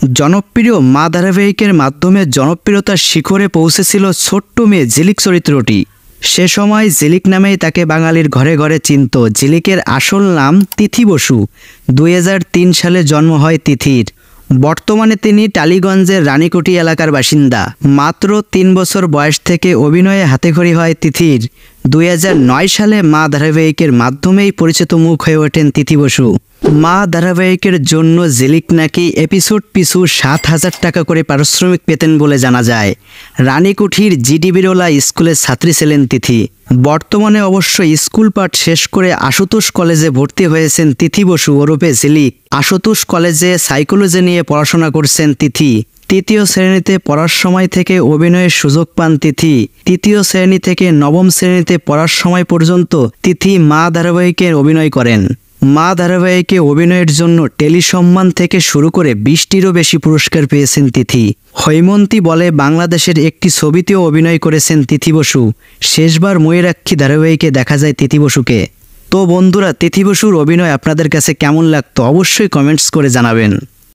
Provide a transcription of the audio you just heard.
জনপ্রিয় মা ধারাবাহিকের মাধ্যমে জনপ্রিয়তার শিখরে পৌঁছেছিল ছোট্ট মেয়ে ঝিলিক চরিত্রটি। সে সময় ঝিলিক নামেই তাকে বাঙালির ঘরে ঘরে চিনত। ঝিলিকের আসল নাম তিথি বসু। 2003 সালে জন্ম হয় তিথির। বর্তমানে তিনি টালিগঞ্জের রানীকুটি এলাকার বাসিন্দা। মাত্র 3 বছর বয়স থেকে অভিনয়ে হাতেখড়ি হয় তিথির। 2009 সালে মা ধারাবাহিকের মাধ্যমেই পরিচিত মুখ হয়ে ওঠেন তিথি বসু। মা ধারাবাহিকের জন্য ঝিলিক নাকি এপিসোড পিছু 7,000 টাকা করে পারিশ্রমিক পেতেন বলে জানা যায়। রানীকুঠির জিডি বিরলা স্কুলের ছাত্রী ছিলেন তিথি। বর্তমানে অবশ্য স্কুল পাঠ শেষ করে আশুতোষ কলেজে ভর্তি হয়েছেন তিথি বসু ওরফে ঝিলিক। আশুতোষ কলেজে সাইকোলজি নিয়ে পড়াশোনা করছেন তিথি। তৃতীয় শ্রেণীতে পড়ার সময় থেকে অভিনয়ের সুযোগ পান তিথি। তৃতীয় শ্রেণী থেকে নবম শ্রেণীতে পড়ার সময় পর্যন্ত তিথি মা ধারাবাহিকে অভিনয় করেন। মা ধারাবাহিকে অভিনয়ের জন্য টেলি সম্মান থেকে শুরু করে 20টিরও বেশি পুরস্কার পেয়েছেন তিথি। হৈমন্তী বলে বাংলাদেশের একটি ছবিতেও অভিনয় করেছেন তিথি বসু। শেষবার ময়ূরাক্ষী ধারাবাহিকে দেখা যায় তিথি বসুকে। তো বন্ধুরা, তিথি বসুর অভিনয় আপনাদের কাছে কেমন লাগতো অবশ্যই কমেন্টস করে জানাবেন।